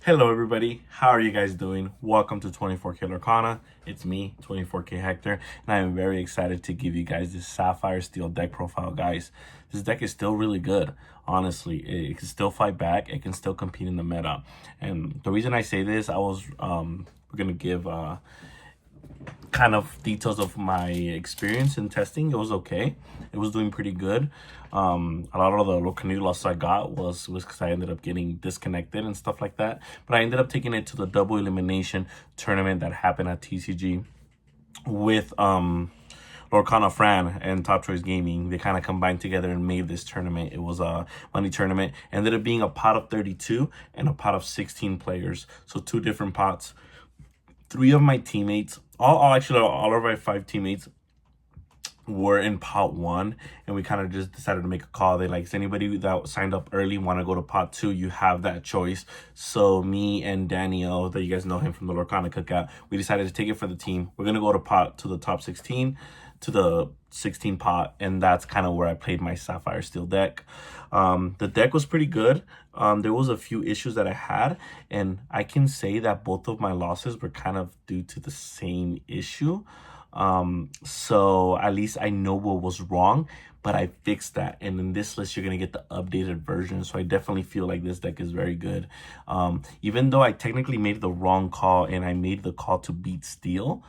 Hello everybody, how are you guys doing? Welcome to 24K Lorcana. It's me, 24K Hector, and I am very excited to give you guys this Sapphire Steel deck profile, guys. This deck is still really good, honestly. It can still fight back, it can still compete in the meta. And the reason I say this, we're gonna give kind of details of my experience in testing. It was okay. It was doing pretty good. A lot of the Lorcana loss I got was because I ended up getting disconnected and stuff like that. But I ended up taking it to the double elimination tournament that happened at TCG with Lorcana Fran and Top Choice Gaming. They kind of combined together and made this tournament. It was a money tournament. It ended up being a pot of 32 and a pot of 16 players. So two different pots. Three of my teammates, all of my 5 teammates were in pot 1, and we kind of just decided to make a call. They like, anybody that signed up early want to go to pot 2, you have that choice. So me and Daniel, that you guys know him from the Lorcana Cookout, we decided to take it for the team. We're gonna go to the top 16, to the 16 pot, and that's kind of where I played my Sapphire Steel deck. The deck was pretty good. There was a few issues that I had, and I can say that both of my losses were kind of due to the same issue. So at least I know what was wrong, but I fixed that. And in this list, you're going to get the updated version. So I definitely feel like this deck is very good. Even though I technically made the wrong call and I made the call to beat Steel,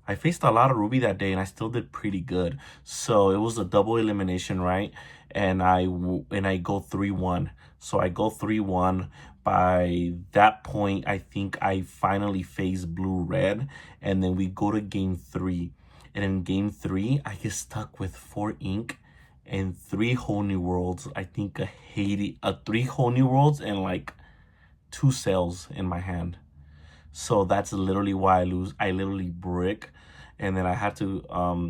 I faced a lot of Ruby that day and I still did pretty good. So it was a double elimination, right? And I go 3-1. So I go 3-1. By that point, I think I finally faced blue-red. And then we go to game 3. And in game 3, I get stuck with 4 ink and 3 whole new worlds. I think 3 whole new worlds and like 2 sails in my hand. So that's literally why I lose. I literally brick. And then I had to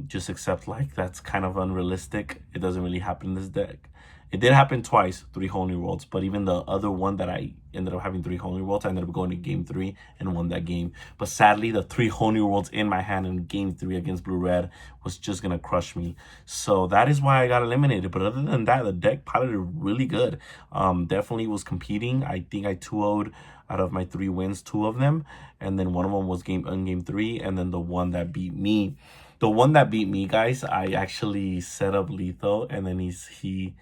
just accept like that's kind of unrealistic. It doesn't really happen in this deck. It did happen twice, 3 whole new worlds. But even the other one that I ended up having 3 whole new worlds, I ended up going to game 3 and won that game. But sadly, the 3 whole new worlds in my hand in game 3 against blue-red was just going to crush me. So that is why I got eliminated. But other than that, the deck piloted really good. Definitely was competing. I think I 2-0'd out of my 3 wins, 2 of them, and then one of them was game 3, and then the one that beat me, guys, I actually set up lethal, and then he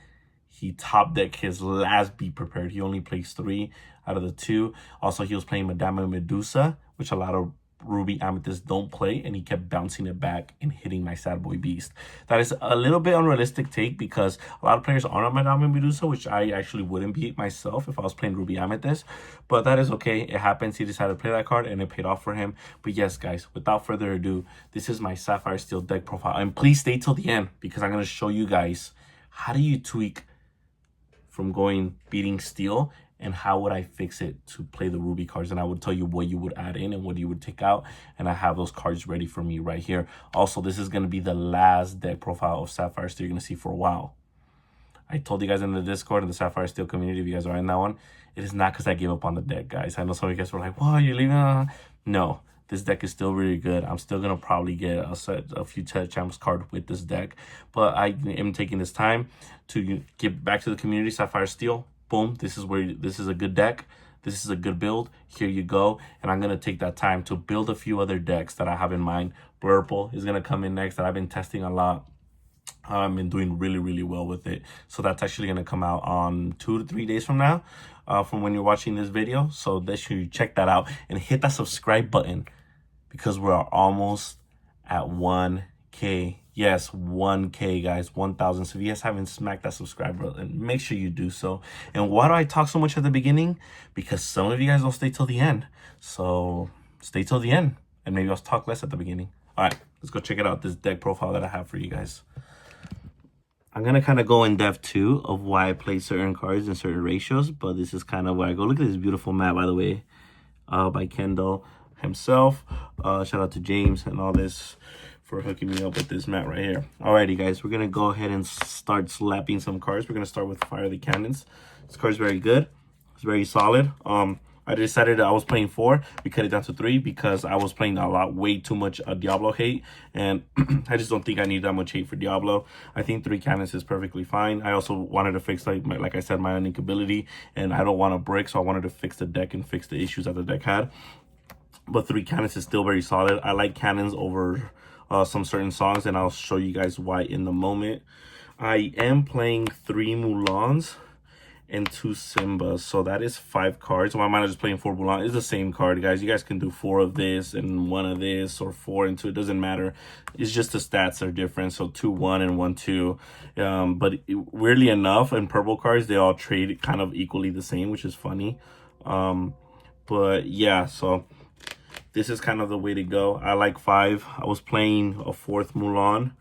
top decked his last Be Prepared. He only plays 3 out of the 2. Also, he was playing Madame Medusa, which a lot of Ruby Amethyst don't play, and he kept bouncing it back and hitting my Sad Boy Beast. That is a little bit unrealistic take because a lot of players are on Madame Medusa, which I actually wouldn't be myself if I was playing Ruby Amethyst, but that is okay. It happens. He decided to play that card and it paid off for him. But yes, guys, without further ado, this is my Sapphire Steel deck profile, and please stay till the end because I'm going to show you guys how do you tweak from beating Steel, and how would I fix it to play the Ruby cards. And I would tell you what you would add in and what you would take out. And I have those cards ready for me right here. Also, this is going to be the last deck profile of Sapphire Steel you're going to see for a while. I told you guys in the Discord and the Sapphire Steel community, if you guys are in that one, it is not because I gave up on the deck, guys. I know some of you guys were like, "Whoa, you're leaving?" No, this deck is still really good. I'm still going to probably get a few champs card with this deck. But I am taking this time to get back to the community. Sapphire Steel, boom, this is a good deck. This is a good build. Here you go. And I'm going to take that time to build a few other decks that I have in mind. Blurple is going to come in next that I've been testing a lot. I've been doing really, really well with it. So that's actually going to come out on 2 to 3 days from now, from when you're watching this video. So make sure you check that out and hit that subscribe button because we're almost at 1K. Yes, 1K, guys, 1,000. So if you guys haven't smacked that subscribe button, make sure you do so. And why do I talk so much at the beginning? Because some of you guys don't stay till the end. So stay till the end, and maybe I'll talk less at the beginning. All right, let's go check it out, this deck profile that I have for you guys. I'm going to kind of go in depth, too, of why I play certain cards in certain ratios. But this is kind of where I go. Look at this beautiful map, by the way, by Kendall himself. Shout out to James and all this for hooking me up with this mat right here. Alrighty, guys, we're gonna go ahead and start slapping some cards. We're gonna start with Fire the Cannons. This card's very good. It's very solid. I decided I was playing 4. We cut it down to 3 because I was playing a lot, way too much Diablo hate, and I just don't think I need that much hate for Diablo. I think 3 cannons is perfectly fine. I also wanted to fix, like I said, my uninkability, and I don't want to brick, so I wanted to fix the deck and fix the issues that the deck had. But 3 cannons is still very solid. I like cannons over some certain songs, and I'll show you guys why in the moment. I am playing 3 Mulans and 2 Simbas, so that is 5 cards. My mind is just playing 4 Mulan. It's the same card, guys. You guys can do 4 of this and 1 of this, or 4 and 2. It doesn't matter. It's just the stats are different. So 2-1 and 1-2. But weirdly enough, in purple cards, they all trade kind of equally the same, which is funny. But yeah, so this is kind of the way to go. I like 5. I was playing a 4th Mulan,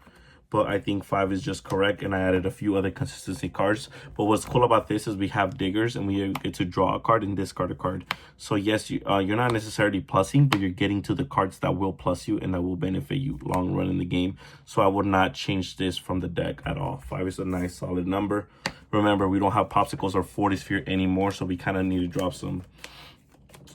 but I think 5 is just correct, and I added a few other consistency cards. But what's cool about this is we have diggers, and we get to draw a card and discard a card. So yes, you're not necessarily plussing, but you're getting to the cards that will plus you and that will benefit you long run in the game. So I would not change this from the deck at all. 5 is a nice solid number. Remember, we don't have popsicles or 40 sphere anymore, so we kind of need to drop some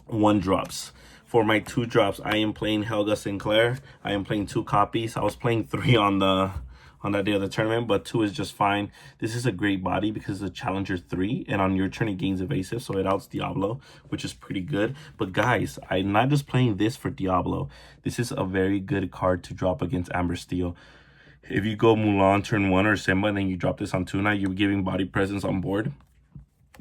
1 drops. For my 2 drops, I am playing Helga Sinclair. I am playing 2 copies. I was playing 3 on that day of the tournament, but 2 is just fine. This is a great body because it's a Challenger 3, and on your turn it gains evasive, so it outs Diablo, which is pretty good. But guys, I'm not just playing this for Diablo. This is a very good card to drop against Amber Steel. If you go Mulan turn 1 or Simba, and then you drop this on Tuna, you're giving body presence on board.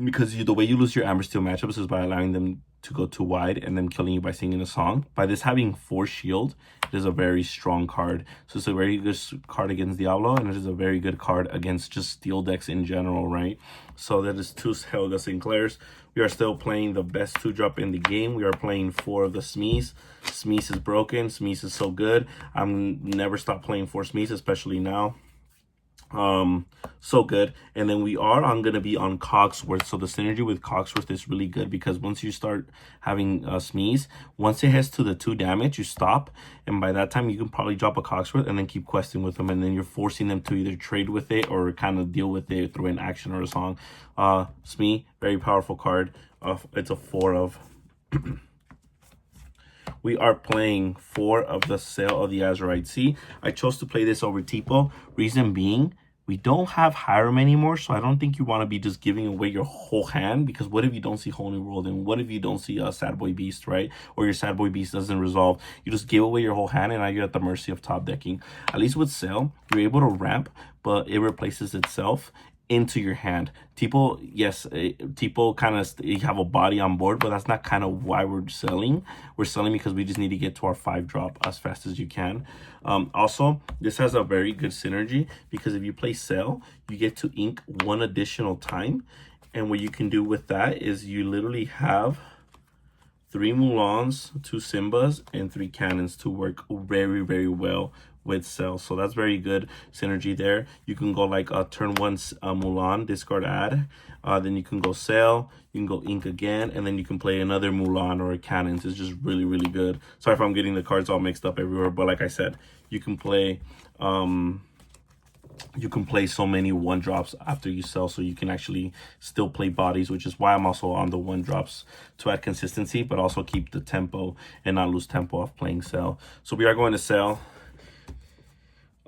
Because the way you lose your Amber Steel matchups is by allowing them to go too wide and then killing you by singing a song. By this having 4 shield, it is a very strong card. So it's a very good card against Diablo, and it is a very good card against just steel decks in general, right? So that is 2 Helga Sinclairs. We are still playing the best 2-drop in the game. We are playing 4 of the Smees. Smees is broken. Smees is so good. I'm never stop playing 4 Smees, especially now. So good. And then I'm gonna be on Cogsworth. So the synergy with Cogsworth is really good because once you start having Smees, once it hits to the 2 damage, you stop, and by that time you can probably drop a Cogsworth and then keep questing with them, and then you're forcing them to either trade with it or kind of deal with it through an action or a song. Smee, very powerful card. It's a 4 of. We are playing 4 of the Sail of the Azurite Sea. I chose to play this over Tipo. Reason being, we don't have Hiram anymore, so I don't think you want to be just giving away your whole hand, because what if you don't see Whole New World, and what if you don't see a Sad Boy Beast, right? Or your Sad Boy Beast doesn't resolve. You just give away your whole hand, and now you're at the mercy of top decking. At least with Sail, you're able to ramp, but it replaces itself into your hand. Tipo, yes, Tipo kind of, you have a body on board, but that's not kind of why we're selling. We're selling because we just need to get to our 5-drop as fast as you can. Also, this has a very good synergy because if you play Sail, you get to ink 1 additional time, and what you can do with that is you literally have 3 Mulans, 2 Simbas, and 3 cannons to work very, very well with Sail. So that's very good synergy there. You can go like turn 1 Mulan, discard add. Then you can go Sail, you can go ink again, and then you can play another Mulan or a cannons. It's just really, really good. Sorry if I'm getting the cards all mixed up everywhere, but like I said, you can play so many 1-drops after you sell, so you can actually still play bodies, which is why I'm also on the 1-drops to add consistency, but also keep the tempo and not lose tempo of playing Sail. So we are going to Sail.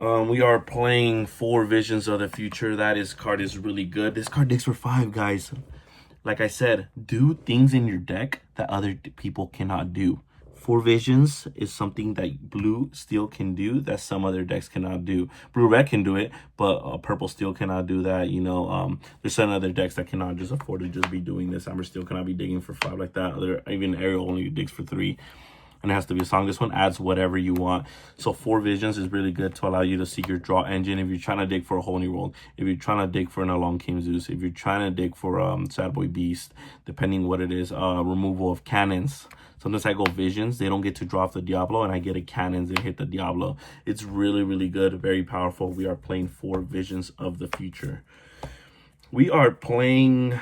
We are playing 4 Visions of the Future. Card is really good. This card digs for 5, guys. Like I said, do things in your deck that other people cannot do. 4 Visions is something that blue steel can do that some other decks cannot do. Blue red can do it, but purple steel cannot do that. You know, there's some other decks that cannot just afford to just be doing this. Amber steel cannot be digging for 5 like that. Even Ariel only digs for 3. And it has to be a song. This one adds whatever you want. So 4 Visions is really good to allow you to see your draw engine. If you're trying to dig for a Whole New World, if you're trying to dig for an Along Came Zeus, if you're trying to dig for Sad Boy Beast, depending what it is, removal of cannons. Sometimes I go Visions, they don't get to draw off the Diablo, and I get a cannons and hit the Diablo. It's really, really good, very powerful. We are playing 4 Visions of the Future. We are playing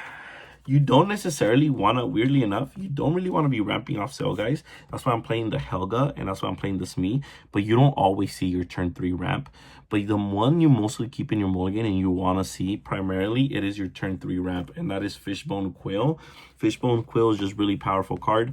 You don't necessarily want to, weirdly enough, you don't really want to be ramping off Sail, guys. That's why I'm playing the Helga, and that's why I'm playing the Smee. But you don't always see your turn 3 ramp. But the one you mostly keep in your mulligan and you want to see primarily, it is your turn 3 ramp, and that is Fishbone Quill. Fishbone Quill is just really powerful card.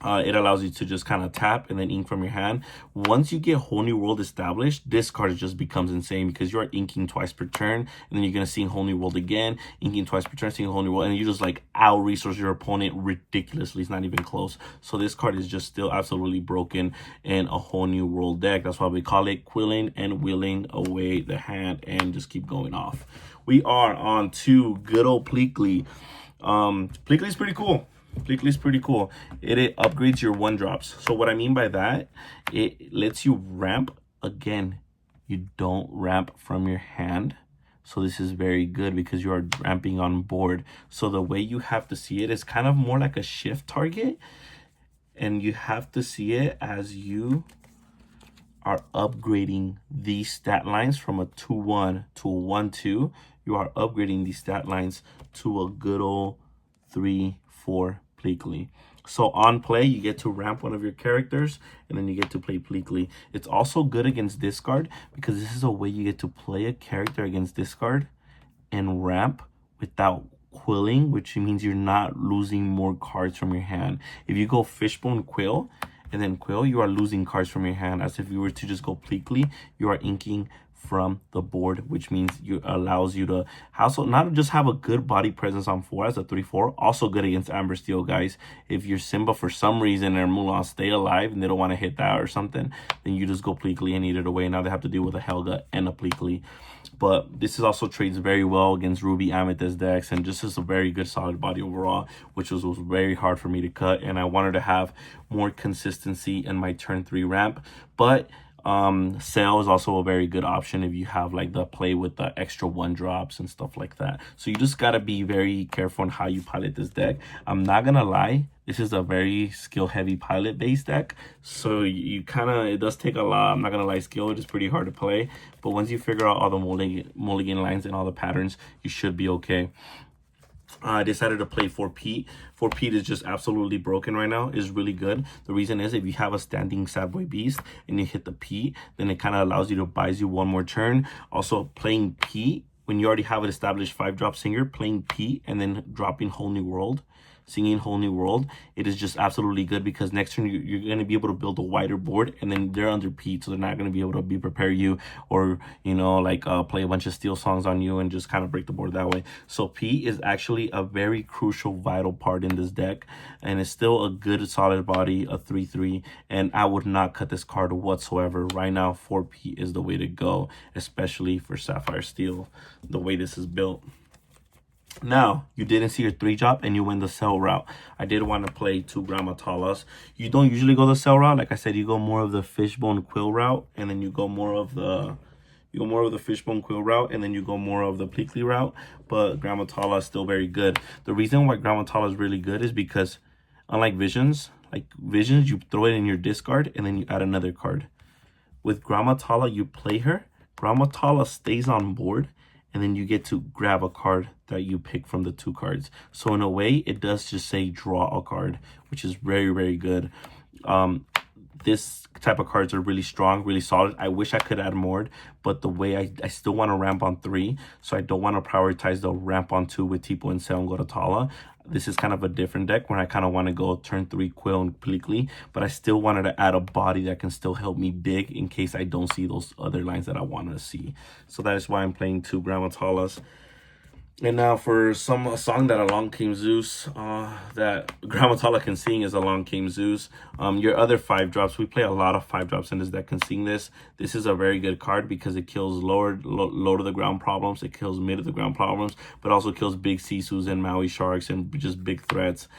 It allows you to just kind of tap and then ink from your hand. Once you get Whole New World established, this card just becomes insane because you are inking twice per turn, and then you're going to see Whole New World again, inking twice per turn, seeing Whole New World, and you just like out-resource your opponent ridiculously. It's not even close. So this card is just still absolutely broken in a Whole New World deck. That's why we call it quilling and wheeling away the hand and just keep going off. We are on to good old Pleakley. Pleakley is pretty cool. Pleakley is pretty cool. It upgrades your 1-drops. So what I mean by that, it lets you ramp. Again, you don't ramp from your hand. So this is very good because you are ramping on board. So the way you have to see it is kind of more like a shift target. And you have to see it as you are upgrading these stat lines from a 2-1 to a 1-2. You are upgrading these stat lines to a good old 3-4 Pleakley. So on play, you get to ramp one of your characters, and then you get to play Pleakley. It's also good against discard because this is a way you get to play a character against discard and ramp without quilling, which means you're not losing more cards from your hand. If you go Fishbone Quill and then Quill, you are losing cards from your hand. As if you were to just go Pleakley, you are inking from the board, which means you allows you to also not just have a good body presence on 4 as a 3-4, also good against Amber Steel, guys. If your Simba for some reason or Mulan stay alive and they don't want to hit that or something, then you just go Pleakley and eat it away. Now they have to deal with a Helga and a Pleakley. But this is also trades very well against Ruby Amethyst decks, and just is a very good solid body overall, which was very hard for me to cut, and I wanted to have more consistency in my turn 3 ramp. But Sail is also a very good option if you have like the play with the extra 1-drops and stuff like that. So you just got to be very careful on how you pilot this deck. I'm not gonna lie, this is a very skill heavy pilot based deck, so you kind of, it does take a lot. I'm not gonna lie, skill, it is pretty hard to play, but once you figure out all the mulligan lines and all the patterns, you should be okay. I decided to play 4 Pete. 4 Pete is just absolutely broken right now. It's really good. The reason is if you have a standing Sad Boy Beast and you hit the Pete, then it kind of allows you to buys you one more turn. Also, playing Pete, when you already have an established 5-drop singer, playing Pete and then dropping Whole New World, singing Whole New World, it is just absolutely good because next turn you're going to be able to build a wider board, and then they're under Pete, so they're not going to be able to prepare you or, you know, like play a bunch of steel songs on you and just kind of break the board that way. So Pete is actually a very crucial, vital part in this deck, and it's still a good solid body, a 3-3, and I would not cut this card whatsoever. Right now, 4 Pete is the way to go, especially for Sapphire Steel, the way this is built. Now, you didn't see your 3-drop and you went the Sail route. I did want to play 2 Gramatalas. You don't usually go the Sail route. Like I said, you go more of the Fishbone Quill route, and then you go more of the Fishbone Quill route, and then you go more of the Pleakley route. But Gramatala is still very good. The reason why Gramatala is really good is because unlike Visions, you throw it in your discard and then you add another card. With Gramatala, you play her. Gramatala stays on board, and then you get to grab a card that you pick from the 2 cards. So in a way, it does just say draw a card, which is very, very good. This type of cards are really strong, really solid. I wish I could add more, but the way I still want to ramp on 3, so I don't want to prioritize the ramp on 2 with Tipo and Sail and go to Tala. This is kind of a different deck where I kind of want to go turn 3 Quill and Pleakley, but I still wanted to add a body that can still help me big in case I don't see those other lines that I want to see. So that is why I'm playing 2 Gramatalas. And now for a song that Along Came Zeus, that Gramatala can sing is Along Came Zeus. Your other 5-drops, we play a lot of 5-drops in this deck can sing this. This is a very good card because it kills low to the ground problems, it kills mid to the ground problems, but also kills big Sisus and Maui Sharks and just big threats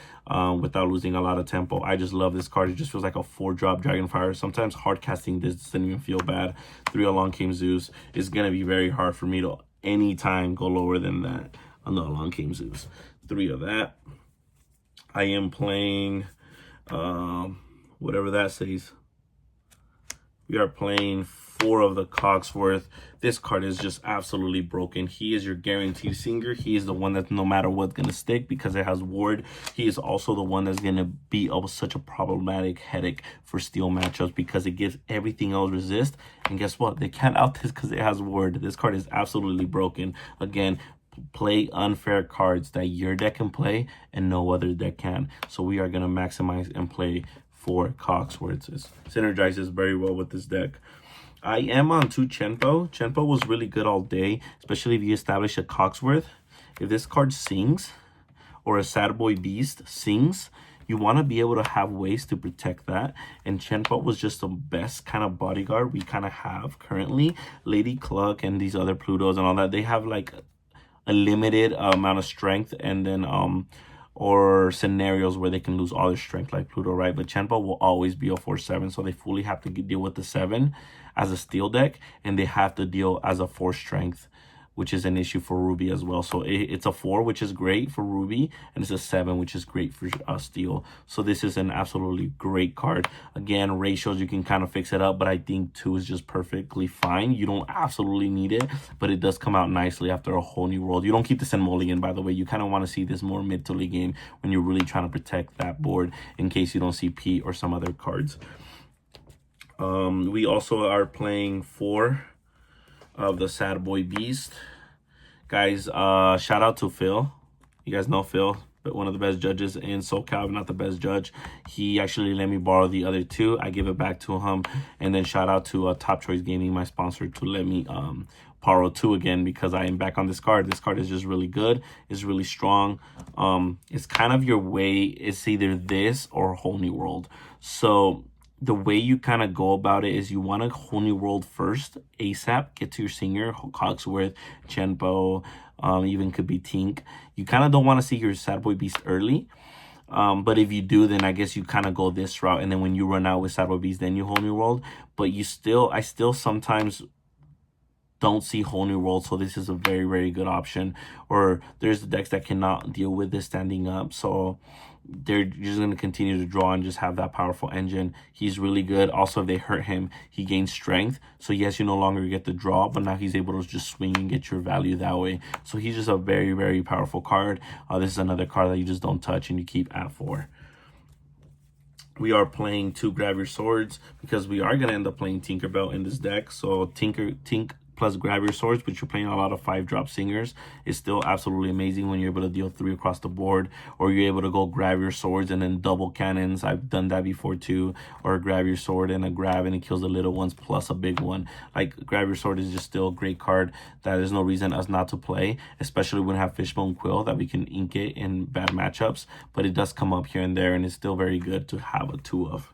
without losing a lot of tempo. I just love this card. It just feels like a 4-drop Dragonfire. Sometimes hard casting this doesn't even feel bad. 3 Along Came Zeus is going to be very hard for me to anytime go lower than that on the Along Came Zeus. 3 of that. I am playing whatever that says. We are playing 4 of the Cogsworth. This card is just absolutely broken. He is your guaranteed singer. He is the one that's no matter what's going to stick because it has ward. He is also the one that's going to be such a problematic headache for steel matchups because it gives everything else resist. And guess what? They can't out this because it has ward. This card is absolutely broken. Again, play unfair cards that your deck can play and no other deck can. So we are going to maximize and play 4 Cogsworths. It synergizes very well with this deck. I am on 2 Chenpo. Chenpo was really good all day, especially if you establish a Cogsworth. If this card sings or a Sad Boy Beast sings, you want to be able to have ways to protect that. And Chenpo was just the best kind of bodyguard we kind of have currently. Lady Cluck and these other Plutos and all that, they have like a limited amount of strength, and then or scenarios where they can lose all their strength like Pluto, right? But Chenpo will always be a 4/7, so they fully have to deal with the 7 as a steel deck, and they have to deal as a 4 strength, which is an issue for Ruby as well. So it's a 4, which is great for Ruby, and it's a 7, which is great for Steel. So this is an absolutely great card. Again, ratios, you can kind of fix it up, but I think 2 is just perfectly fine. You don't absolutely need it, but it does come out nicely after a whole new world. You don't keep this in Mulligan, by the way. You kind of want to see this more mid to late game when you're really trying to protect that board in case you don't see Pete or some other cards. We also are playing 4 of the Sad Boy Beast. Guys, shout out to Phil. You guys know Phil, but one of the best judges in SoCal, not the best judge. He actually let me borrow the other 2. I give it back to him. And then shout out to Top Choice Gaming, my sponsor, to let me borrow 2 again because I am back on this card. This card is just really good. It's really strong. It's kind of your way. It's either this or Whole New World. So the way you kind of go about it is you want a Whole New World first, ASAP, get to your singer, Cogsworth, Chenpo, even could be Tink. You kind of don't want to see your Sad Boy Beast early. But if you do, then I guess you kind of go this route. And then when you run out with Sad Boy Beast, then you Whole New World. But I still sometimes don't see Whole New World, so this is a very, very good option. Or there's the decks that cannot deal with this standing up, so they're just going to continue to draw and just have that powerful engine. He's really good. Also, if they hurt him, he gains strength. So yes, you no longer get the draw, but now he's able to just swing and get your value that way. So he's just a very, very powerful card. This is another card that you just don't touch and you keep at 4. We are playing 2 Grab Your Swords because we are going to end up playing Tinkerbell in this deck. So Tink plus Grab Your Swords, but you're playing a lot of 5-drop singers, is still absolutely amazing when you're able to deal 3 across the board, or you're able to go Grab Your Swords and then double cannons. I've done that before too, or Grab Your Sword and a grab and it kills the little ones plus a big one. Like, Grab Your Sword is just still a great card that there's no reason us not to play, especially when we have Fishbone Quill that we can ink it in bad matchups, but it does come up here and there and it's still very good to have a 2 of.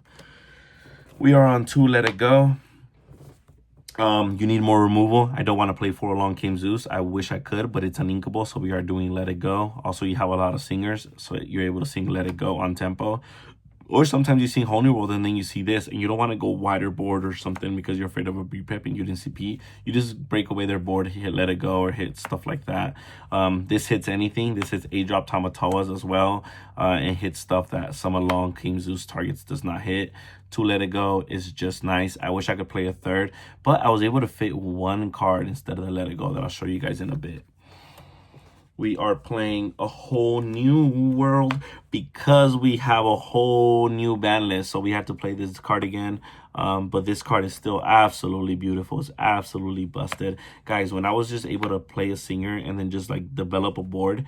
We are on 2 Let It Go. You need more removal. I don't want to play For a Long Came Zeus. I wish I could, but it's uninkable, so we are doing Let It Go. Also, you have a lot of singers, so you're able to sing Let It Go on tempo. Or sometimes you sing Whole New World and then you see this and you don't want to go wider board or something because you're afraid of a B-Pep and you didn't see P. You just break away their board, hit Let It Go or hit stuff like that. This hits anything. This hits A-Drop Tamatoas as well, and hits stuff that some Long King Zeus targets does not hit. 2 Let It Go is just nice. I wish I could play a 3rd, but I was able to fit 1 card instead of the Let It Go that I'll show you guys in a bit. We are playing a whole new world because we have a whole new ban list. So we have to play this card again. But this card is still absolutely beautiful. It's absolutely busted. Guys, when I was just able to play a singer and then just like develop a board,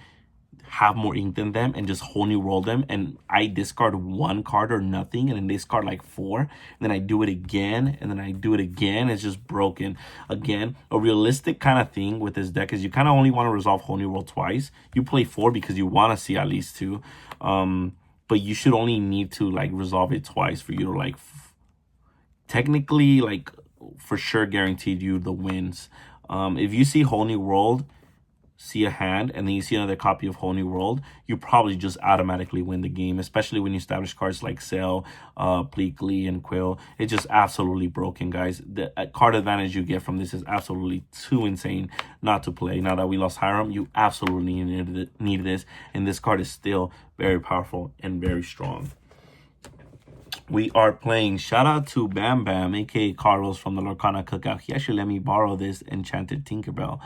have more ink than them and just whole new roll them, and I discard 1 card or nothing and then discard like 4, and then I do it again and then I do it again, it's just broken. Again, a realistic kind of thing with this deck is you kind of only want to resolve whole new roll twice. You play 4 because you want to see at least 2, but you should only need to like resolve it twice for you to like technically like for sure guaranteed you the wins. If you see whole new world, see a hand, and then you see another copy of Whole New World, you probably just automatically win the game, especially when you establish cards like Sail, Pleakley, and Quill. It's just absolutely broken, guys. The card advantage you get from this is absolutely too insane not to play. Now that we lost Hiram, you absolutely need this, and this card is still very powerful and very strong. we are playing. Shout out to Bam Bam, aka Carlos from the Lorcana Cookout. He actually let me borrow this enchanted Tinkerbell.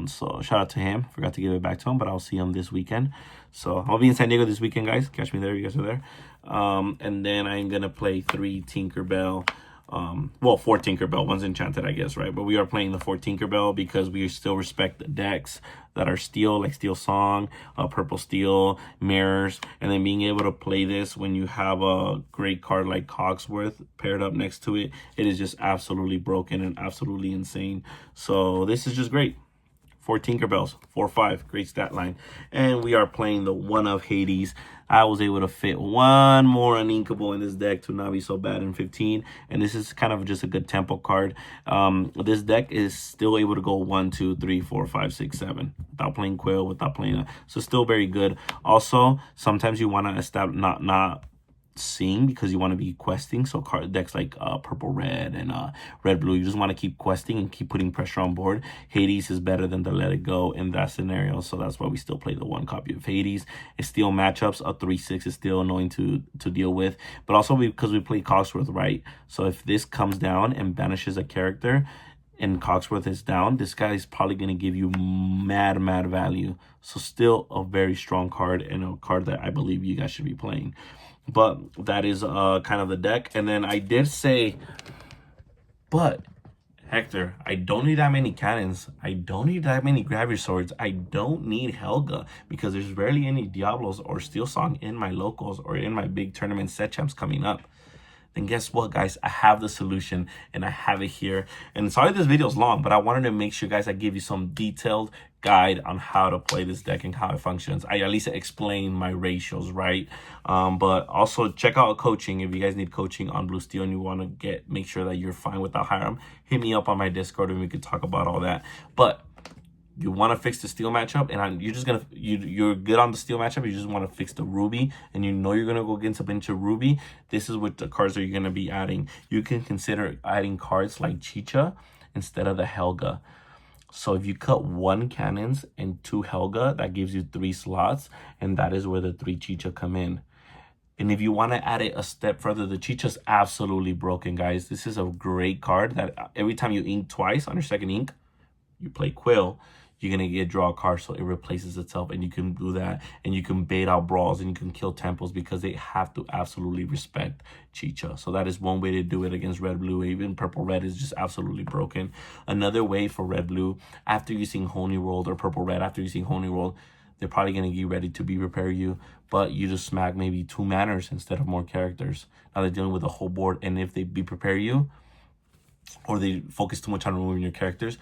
So shout out to him. Forgot to give it back to him, but I'll see him this weekend. So I'll be in San Diego this weekend, guys. Catch me there. You guys are there. And then I'm gonna play 3 Tinkerbell. Well, 4 Tinkerbell. One's enchanted, I guess, right? But we are playing the 4 Tinkerbell because we still respect the decks that are steel, like Steel Song, Purple Steel, Mirrors, and then being able to play this when you have a great card like Cogsworth paired up next to it, it is just absolutely broken and absolutely insane. So this is just great. 4 Tinkerbells, 4/5, great stat line. And we are playing the One of Hades. I was able to fit one more uninkable in this deck to not be so bad in 15. And this is kind of just a good tempo card. This deck is still able to go 1, 2, 3, 4, 5, 6, 7 without playing Quill, without playing so still very good. Also, sometimes you want to establish not seeing because you want to be questing. So card decks like purple red and red blue, you just want to keep questing and keep putting pressure on board. Hades is better than to let it go in that scenario, so that's why we still play the 1 copy of Hades. It's still matchups. A 3/6 is still annoying to deal with, but also because we play Cogsworth, right? So if this comes down and banishes a character and Cogsworth is down, this guy is probably going to give you mad value. So still a very strong card and a card that I believe you guys should be playing. But that is kind of the deck. And then I did say, but Hector, I don't need that many cannons. I don't need that many gravity swords. I don't need Helga because there's rarely any Diablos or Steel Song in my locals or in my big tournament set champs coming up. Then guess what, guys? I have the solution and I have it here. And sorry this video is long, but I wanted to make sure, guys, I give you some detailed guide on how to play this deck and how it functions. I at least explain my ratios, right? But also check out coaching. If you guys need coaching on Blue Steel and you want to make sure that you're fine without Hiram, hit me up on my Discord and we can talk about all that. But you want to fix the steel matchup, and you're just you're good on the steel matchup. You just want to fix the ruby, and you know you're gonna go against a bunch of ruby. This is what the cards that you're gonna be adding. You can consider adding cards like Chicha instead of the Helga. So if you cut 1 cannons and 2 Helga, that gives you 3 slots, and that is where the 3 Chicha come in. And if you want to add it a step further, the Chicha's absolutely broken, guys. This is a great card that every time you ink twice on your second ink, you play Quill, you're going to draw a card, so it replaces itself, and you can do that, and you can bait out brawls, and you can kill temples because they have to absolutely respect Chicha. So that is one way to do it against red-blue. Even purple-red is just absolutely broken. Another way for red-blue, after using Holy World, or purple-red, after using Holy World, they're probably going to get ready to be repair you, but you just smack maybe 2 manners instead of more characters. Now they're dealing with the whole board, and if they be prepare you, or they focus too much on removing your characters,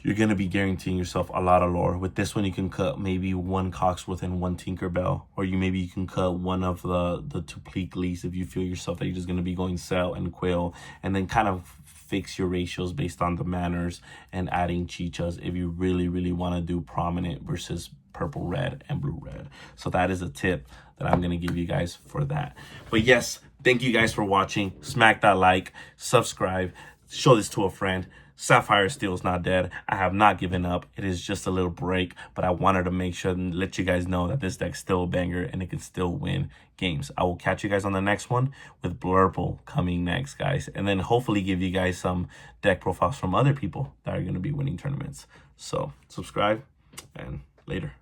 you're going to be guaranteeing yourself a lot of lore. With this one, you can cut maybe 1 Cogsworth and 1 Tinkerbell, or maybe you can cut one of the 2 Pleakleys if you feel yourself that you're just going to be going Cell and Quill, and then kind of fix your ratios based on the manners and adding Chichas if you really want to do prominent versus purple red and blue red. So that is a tip that I'm going to give you guys for that. But yes, thank you guys for watching. Smack that like, subscribe, show this to a friend. Sapphire still is not dead. I have not given up. It is just a little break, but I wanted to make sure and let you guys know that this deck's still a banger and it can still win games. I will catch you guys on the next one with Blurple coming next, guys. And then hopefully give you guys some deck profiles from other people that are going to be winning tournaments. So subscribe and later.